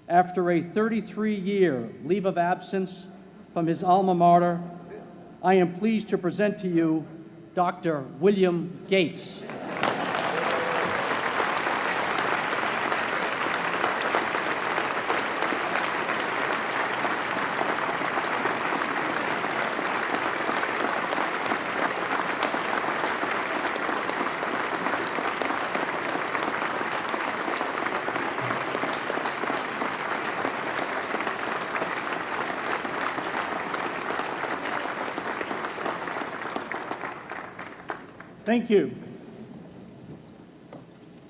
After a 33-year leave of absence from his alma mater, I am pleased to present to you Dr. William Gates. Thank you.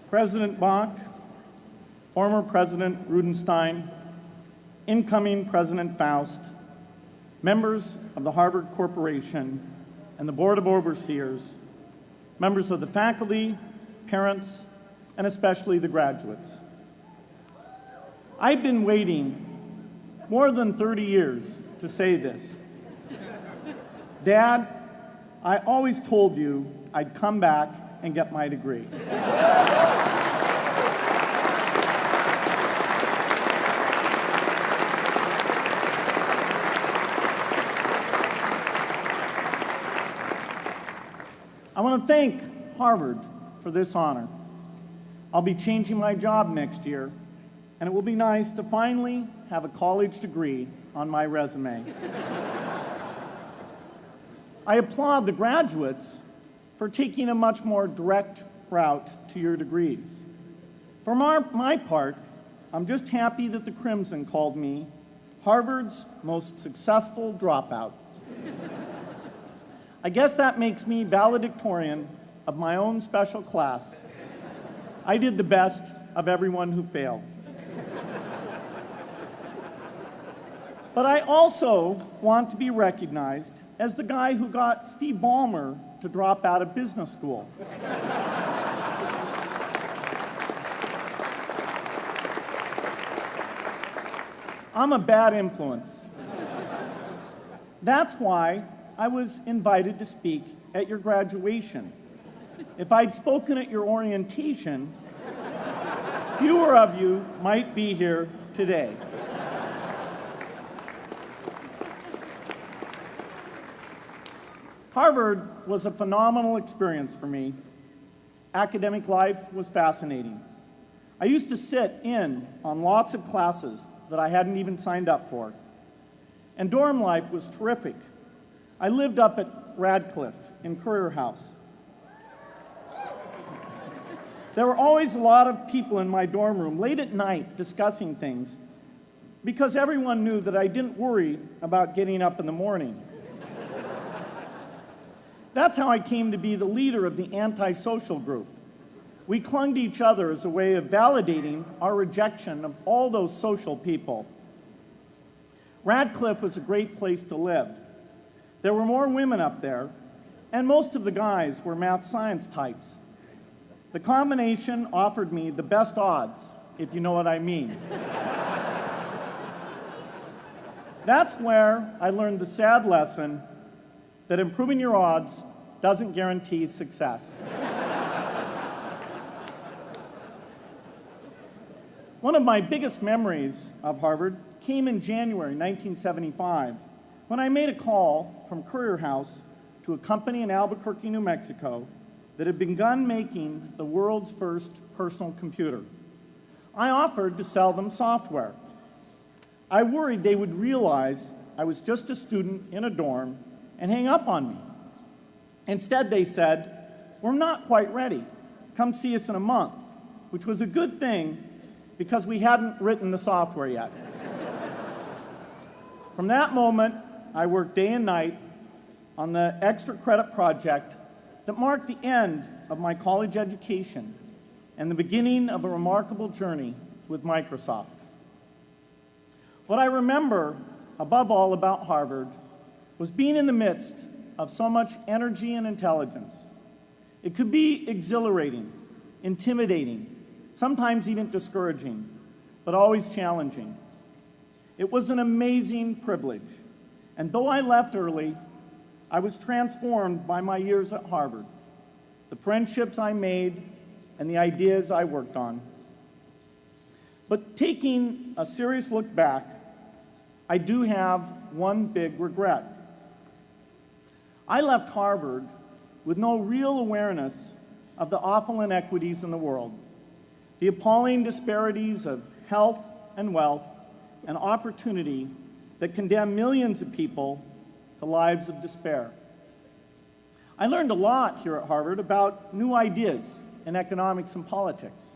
President Bach, former President Rudenstein, incoming President Faust, members of the Harvard Corporation and the Board of Overseers, members of the faculty, parents, and especially the graduates. I've been waiting more than 30 years to say this. Dad, I always told you I'd come back and get my degree. I want to thank Harvard for this honor. I'll be changing my job next year, and it will be nice to finally have a college degree on my resume. I applaud the graduates for taking a much more direct route to your degrees. For my part, I'm just happy that the Crimson called me Harvard's most successful dropout. I guess that makes me valedictorian of my own special class. I did the best of everyone who failed. But I also want to be recognized as the guy who got Steve Ballmer to drop out of business school. I'm a bad influence. That's why I was invited to speak at your graduation. If I'd spoken at your orientation, fewer of you might be here today. Harvard was a phenomenal experience for me. Academic life was fascinating. I used to sit in on lots of classes that I hadn't even signed up for. And dorm life was terrific. I lived up at Radcliffe in Currier House. There were always a lot of people in my dorm room late at night discussing things because everyone knew that I didn't worry about getting up in the morning. That's how I came to be the leader of the antisocial group. We clung to each other as a way of validating our rejection of all those social people. Radcliffe was a great place to live. There were more women up there, and most of the guys were math science types. The combination offered me the best odds, if you know what I mean. That's where I learned the sad lesson that improving your odds doesn't guarantee success. One of my biggest memories of Harvard came in January 1975, when I made a call from Currier House to a company in Albuquerque, New Mexico, that had begun making the world's first personal computer. I offered to sell them software. I worried they would realize I was just a student in a dorm and hang up on me. Instead, they said, "We're not quite ready. Come see us in a month," which was a good thing because we hadn't written the software yet. From that moment, I worked day and night on the extra credit project that marked the end of my college education and the beginning of a remarkable journey with Microsoft. What I remember above all about Harvard was being in the midst of so much energy and intelligence. It could be exhilarating, intimidating, sometimes even discouraging, but always challenging. It was an amazing privilege, and though I left early, I was transformed by my years at Harvard, the friendships I made, and the ideas I worked on. But taking a serious look back, I do have one big regret. I left Harvard with no real awareness of the awful inequities in the world, the appalling disparities of health and wealth and opportunity that condemn millions of people to lives of despair. I learned a lot here at Harvard about new ideas in economics and politics.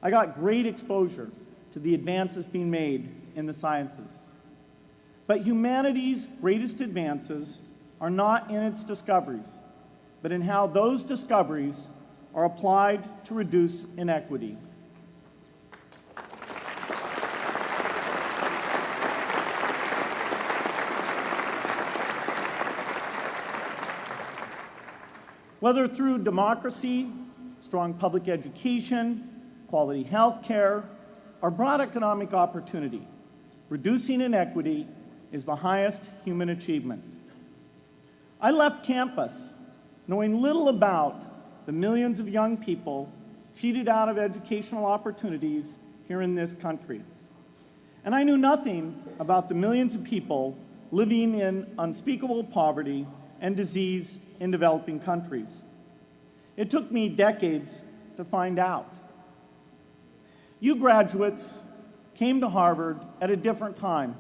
I got great exposure to the advances being made in the sciences. But humanity's greatest advances are not in its discoveries, but in how those discoveries are applied to reduce inequity. Whether through democracy, strong public education, quality health care, or broad economic opportunity, reducing inequity is the highest human achievement. I left campus knowing little about the millions of young people cheated out of educational opportunities here in this country. And I knew nothing about the millions of people living in unspeakable poverty and disease in developing countries. It took me decades to find out. You graduates came to Harvard at a different time.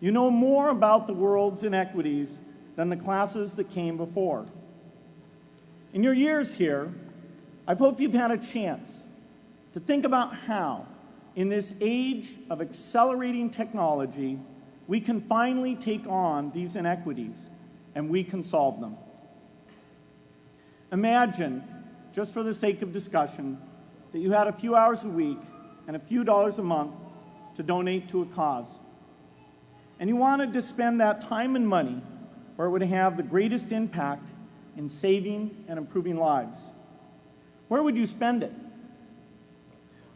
You know more about the world's inequities than the classes that came before. In your years here, I hope you've had a chance to think about how, in this age of accelerating technology, we can finally take on these inequities and we can solve them. Imagine, just for the sake of discussion, that you had a few hours a week and a few dollars a month to donate to a cause. And you wanted to spend that time and money where it would have the greatest impact in saving and improving lives. Where would you spend it?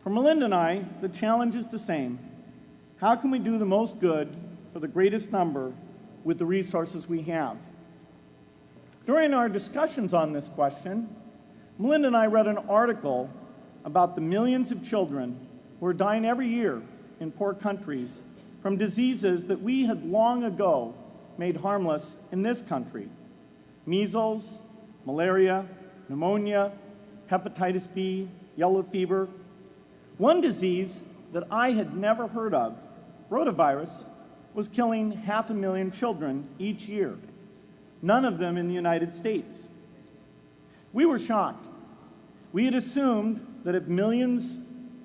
For Melinda and I, the challenge is the same. How can we do the most good for the greatest number with the resources we have? During our discussions on this question, Melinda and I read an article about the millions of children who are dying every year in poor countries from diseases that we had long ago made harmless in this country. Measles, malaria, pneumonia, hepatitis B, yellow fever. One disease that I had never heard of, rotavirus, was killing 500,000 children each year, none of them in the United States. We were shocked. We had assumed that if millions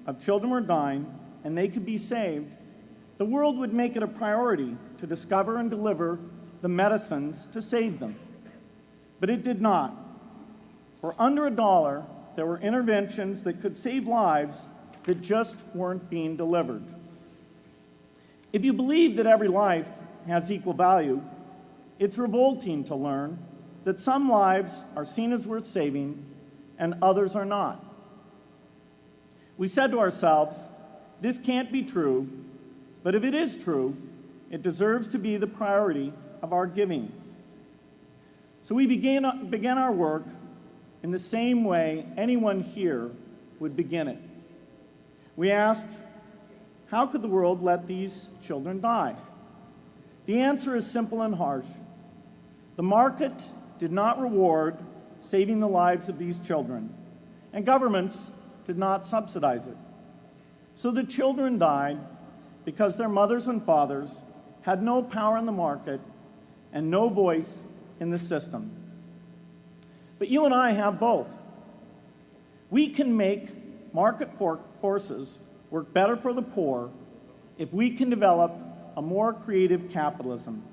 of children were dying and they could be saved, the world would make it a priority to discover and deliver the medicines to save them. But it did not. For under $1, there were interventions that could save lives that just weren't being delivered. If you believe that every life has equal value, it's revolting to learn that some lives are seen as worth saving and others are not. We said to ourselves, this can't be true, but if it is true, it deserves to be the priority of our giving. So we began our work in the same way anyone here would begin it. We asked, how could the world let these children die? The answer is simple and harsh. The market did not reward saving the lives of these children, and governments did not subsidize it. So the children died because their mothers and fathers had no power in the market and no voice in the system. But you and I have both. We can make market forces work better for the poor if we can develop a more creative capitalism.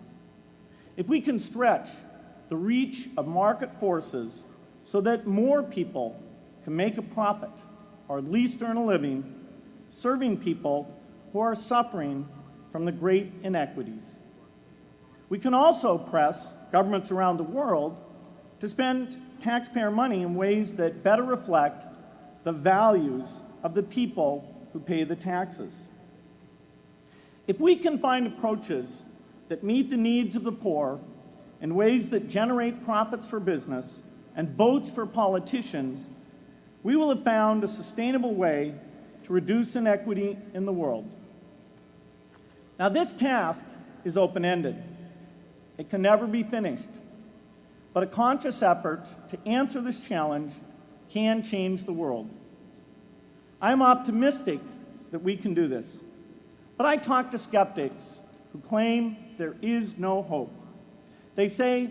If we can stretch the reach of market forces so that more people can make a profit, or at least earn a living, serving people who are suffering from the great inequities. We can also press governments around the world to spend taxpayer money in ways that better reflect the values of the people who pay the taxes. If we can find approaches that meet the needs of the poor in ways that generate profits for business and votes for politicians, we will have found a sustainable way to reduce inequity in the world. Now, this task is open-ended. It can never be finished. But a conscious effort to answer this challenge can change the world. I'm optimistic that we can do this. But I talk to skeptics who claim there is no hope. They say,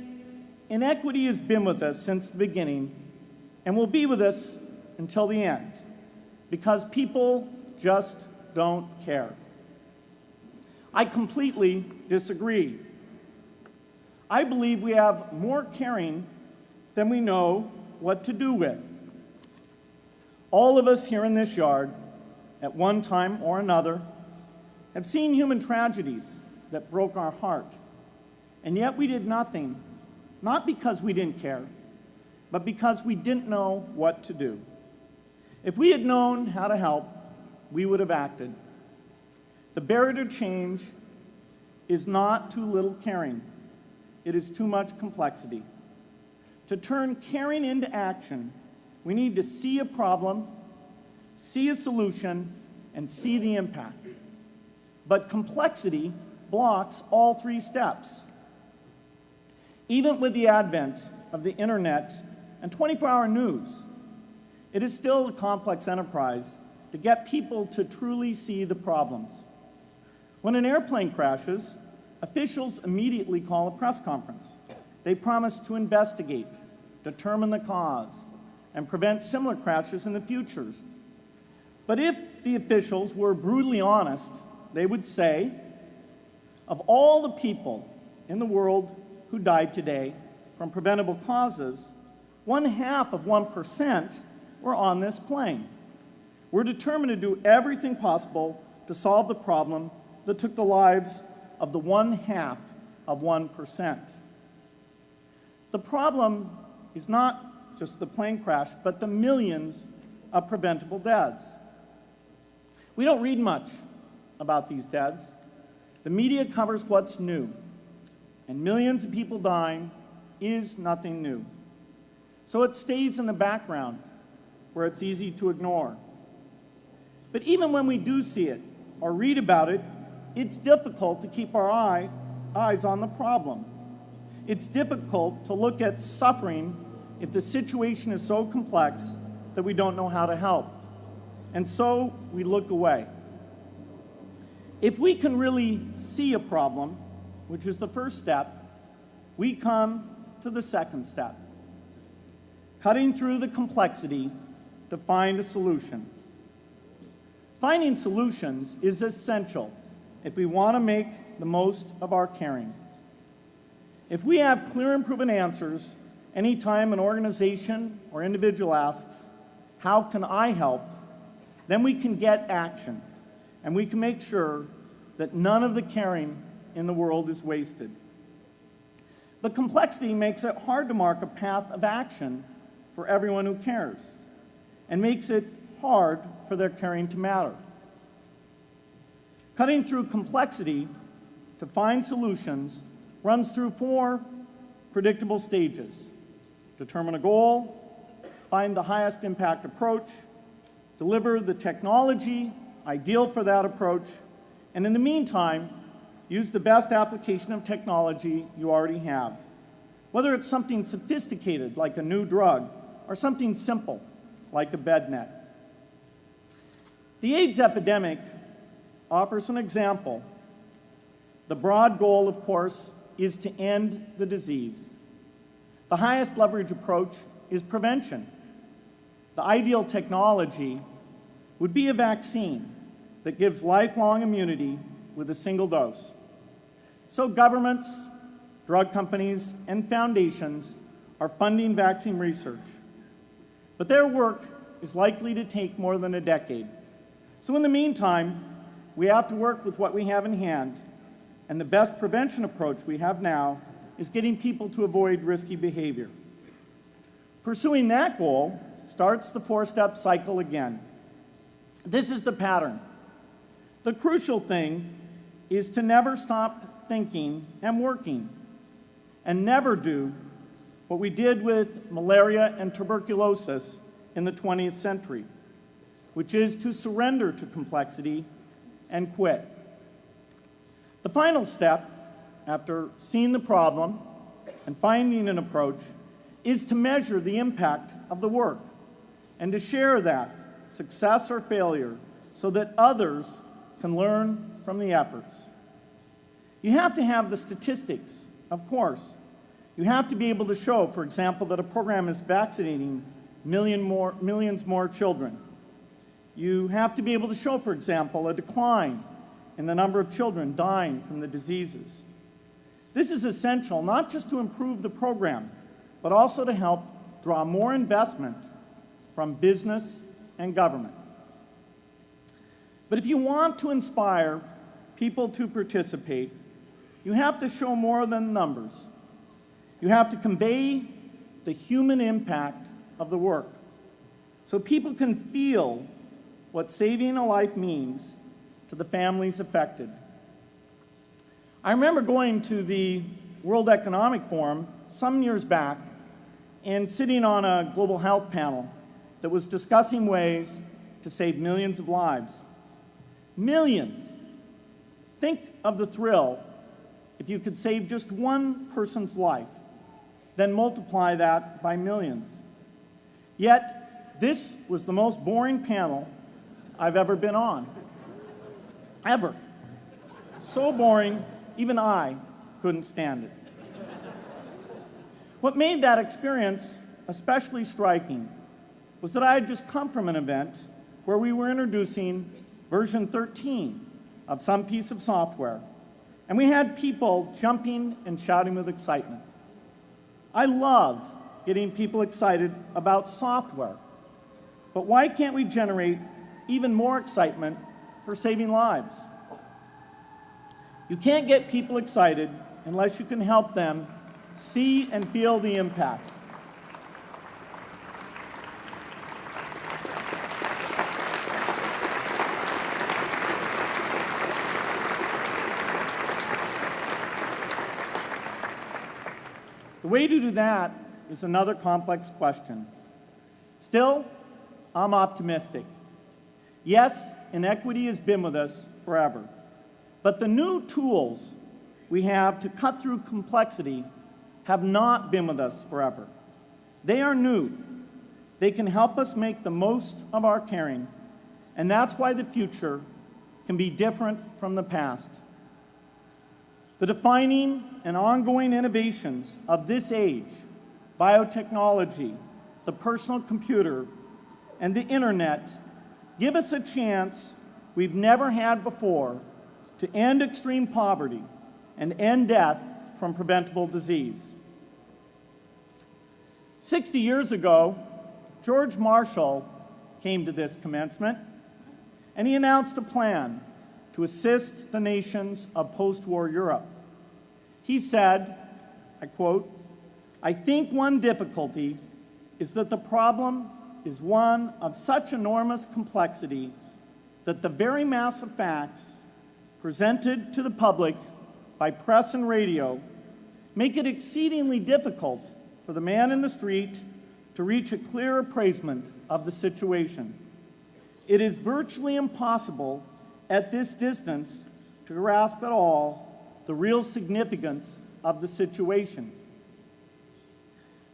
inequity has been with us since the beginning and will be with us until the end, because people just don't care. I completely disagree. I believe we have more caring than we know what to do with. All of us here in this yard, at one time or another, have seen human tragedies that broke our heart, and yet we did nothing, not because we didn't care, but because we didn't know what to do. If we had known how to help, we would have acted. The barrier to change is not too little caring. It is too much complexity. To turn caring into action, we need to see a problem, see a solution, and see the impact. But complexity blocks all three steps. Even with the advent of the internet and 24-hour news, it is still a complex enterprise to get people to truly see the problems. When an airplane crashes, officials immediately call a press conference. They promise to investigate, determine the cause, and prevent similar crashes in the future. But if the officials were brutally honest, they would say, of all the people in the world who died today from preventable causes, 0.5% were on this plane. We're determined to do everything possible to solve the problem that took the lives of the 0.5%. The problem is not just the plane crash, but the millions of preventable deaths. We don't read much about these deaths. The media covers what's new, and millions of people dying is nothing new. So it stays in the background where it's easy to ignore. But even when we do see it or read about it, it's difficult to keep our eyes on the problem. It's difficult to look at suffering if the situation is so complex that we don't know how to help. And so we look away. If we can really see a problem, which is the first step, we come to the second step, cutting through the complexity to find a solution. Finding solutions is essential if we want to make the most of our caring. If we have clear and proven answers anytime an organization or individual asks, "How can I help?" then we can get action, and we can make sure that none of the caring in the world is wasted. But complexity makes it hard to mark a path of action for everyone who cares, and makes it hard for their caring to matter. Cutting through complexity to find solutions runs through 4 predictable stages: determine a goal, find the highest impact approach, deliver the technology ideal for that approach, and in the meantime, use the best application of technology you already have, whether it's something sophisticated like a new drug or something simple like a bed net. The AIDS epidemic offers an example. The broad goal, of course, is to end the disease. The highest leverage approach is prevention. The ideal technology would be a vaccine that gives lifelong immunity with a single dose. So governments, drug companies, and foundations are funding vaccine research. But their work is likely to take more than a decade. So in the meantime, we have to work with what we have in hand, and the best prevention approach we have now is getting people to avoid risky behavior. Pursuing that goal starts the 4-step cycle again. This is the pattern. The crucial thing is to never stop thinking and working, and never do what we did with malaria and tuberculosis in the 20th century. which is to surrender to complexity and quit. The final step, after seeing the problem and finding an approach, is to measure the impact of the work and to share that, success or failure, so that others can learn from the efforts. You have to have the statistics, of course. You have to be able to show, for example, that a program is vaccinating millions more children. You have to be able to show, for example, a decline in the number of children dying from the diseases. This is essential not just to improve the program, but also to help draw more investment from business and government. But if you want to inspire people to participate, you have to show more than numbers. You have to convey the human impact of the work so people can feel what saving a life means to the families affected. I remember going to the World Economic Forum some years back and sitting on a global health panel that was discussing ways to save millions of lives. Millions. Think of the thrill if you could save just one person's life, then multiply that by millions. Yet, this was the most boring panel I've ever been on. Ever. So boring, even I couldn't stand it. What made that experience especially striking was that I had just come from an event where we were introducing version 13 of some piece of software, and we had people jumping and shouting with excitement. I love getting people excited about software, but why can't we generate even more excitement for saving lives? You can't get people excited unless you can help them see and feel the impact. The way to do that is another complex question. Still, I'm optimistic. Yes, inequity has been with us forever, but the new tools we have to cut through complexity have not been with us forever. They are new. They can help us make the most of our caring, and that's why the future can be different from the past. The defining and ongoing innovations of this age, biotechnology, the personal computer, and the internet, give us a chance we've never had before to end extreme poverty and end death from preventable disease. 60 years ago, George Marshall came to this commencement, and he announced a plan to assist the nations of post-war Europe. He said, I quote, "I think one difficulty is that the problem is one of such enormous complexity that the very mass of facts presented to the public by press and radio make it exceedingly difficult for the man in the street to reach a clear appraisement of the situation. It is virtually impossible at this distance to grasp at all the real significance of the situation."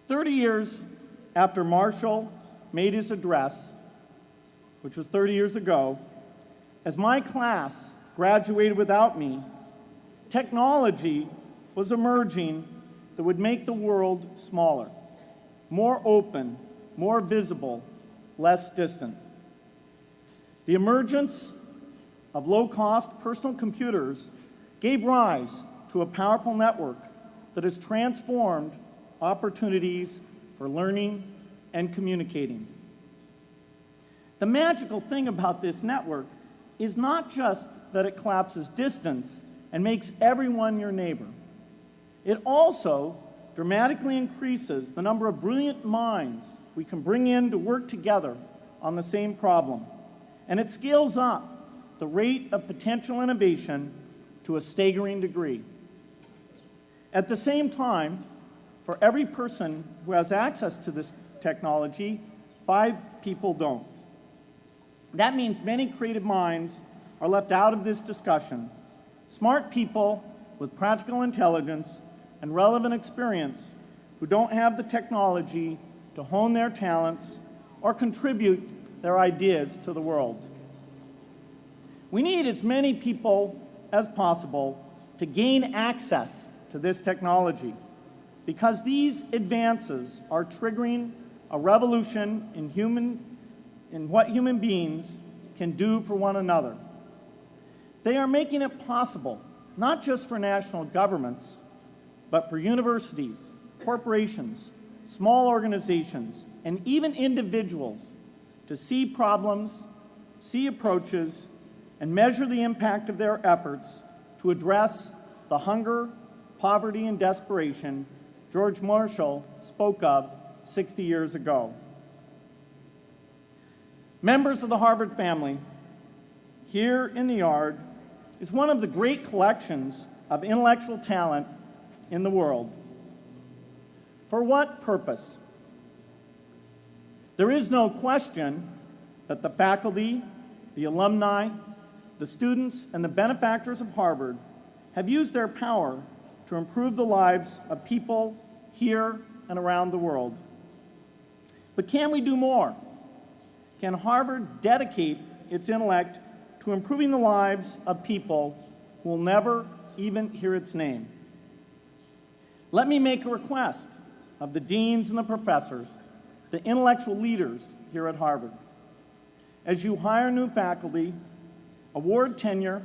30 years after Marshall made his address, which was 30 years ago, as my class graduated without me, technology was emerging that would make the world smaller, more open, more visible, less distant. The emergence of low-cost personal computers gave rise to a powerful network that has transformed opportunities for learning and communicating. The magical thing about this network is not just that it collapses distance and makes everyone your neighbor. It also dramatically increases the number of brilliant minds we can bring in to work together on the same problem. And it scales up the rate of potential innovation to a staggering degree. At the same time, for every person who has access to this technology, 5 people don't. That means many creative minds are left out of this discussion. Smart people with practical intelligence and relevant experience who don't have the technology to hone their talents or contribute their ideas to the world. We need as many people as possible to gain access to this technology because these advances are triggering a revolution in what human beings can do for one another. They are making it possible, not just for national governments, but for universities, corporations, small organizations, and even individuals to see problems, see approaches, and measure the impact of their efforts to address the hunger, poverty, and desperation George Marshall spoke of 60 years ago. Members of the Harvard family, here in the yard, is one of the great collections of intellectual talent in the world. For what purpose? There is no question that the faculty, the alumni, the students, and the benefactors of Harvard have used their power to improve the lives of people here and around the world. But can we do more? Can Harvard dedicate its intellect to improving the lives of people who will never even hear its name? Let me make a request of the deans and the professors, the intellectual leaders here at Harvard. As you hire new faculty, award tenure,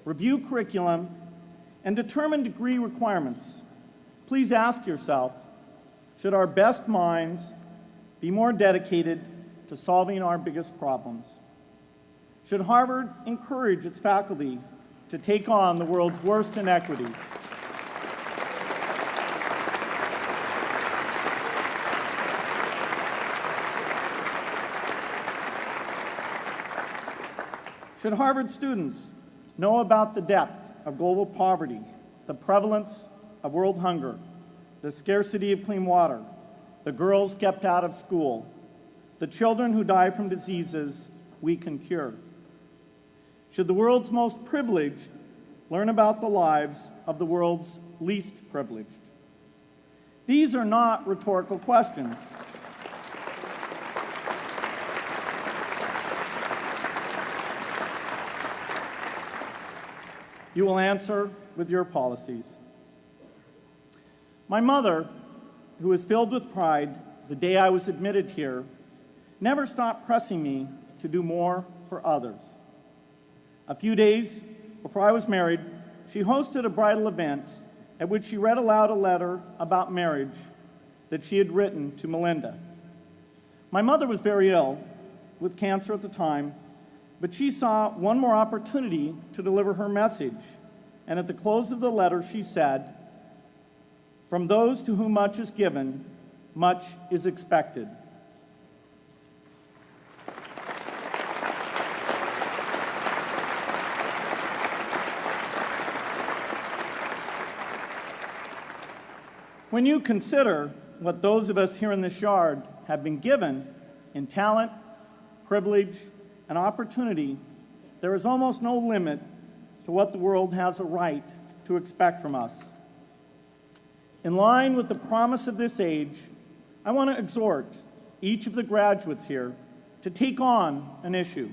review curriculum, and determine degree requirements, please ask yourself, should our best minds be more dedicated to solving our biggest problems? Should Harvard encourage its faculty to take on the world's worst inequities? Should Harvard students know about the depth of global poverty, the prevalence of world hunger, the scarcity of clean water, the girls kept out of school, the children who die from diseases we can cure? Should the world's most privileged learn about the lives of the world's least privileged? These are not rhetorical questions. You will answer with your policies. My mother, who was filled with pride the day I was admitted here, never stopped pressing me to do more for others. A few days before I was married, she hosted a bridal event at which she read aloud a letter about marriage that she had written to Melinda. My mother was very ill with cancer at the time, but she saw one more opportunity to deliver her message. And at the close of the letter, she said, "From those to whom much is given, much is expected." When you consider what those of us here in this yard have been given in talent, privilege, and opportunity, there is almost no limit to what the world has a right to expect from us. In line with the promise of this age, I want to exhort each of the graduates here to take on an issue,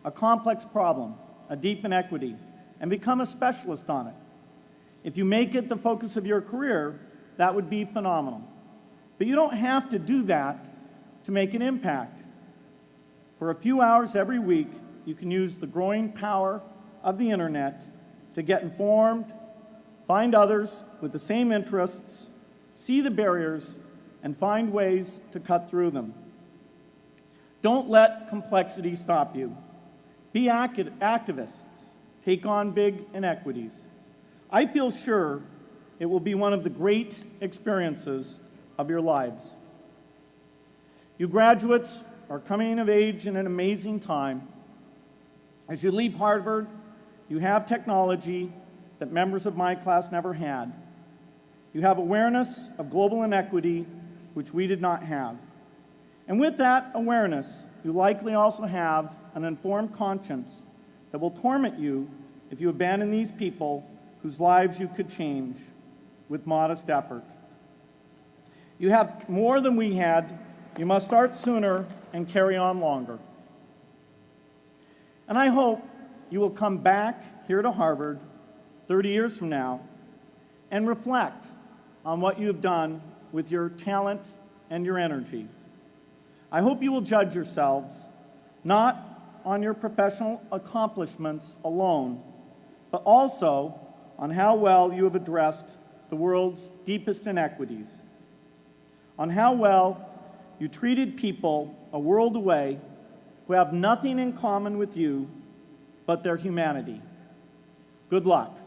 a complex problem, a deep inequity, and become a specialist on it. If you make it the focus of your career, that would be phenomenal. But you don't have to do that to make an impact. For a few hours every week, you can use the growing power of the internet to get informed, find others with the same interests, see the barriers, and find ways to cut through them. Don't let complexity stop you. Be activists. Take on big inequities. I feel sure it will be one of the great experiences of your lives. You graduates are coming of age in an amazing time. As you leave Harvard, you have technology that members of my class never had. You have awareness of global inequity, which we did not have. And with that awareness, you likely also have an informed conscience that will torment you if you abandon these people whose lives you could change with modest effort. You have more than we had. You must start sooner and carry on longer. And I hope you will come back here to Harvard 30 years from now and reflect on what you have done with your talent and your energy. I hope you will judge yourselves not on your professional accomplishments alone, but also on how well you have addressed the world's deepest inequities, on how well you treated people a world away who have nothing in common with you but their humanity. Good luck.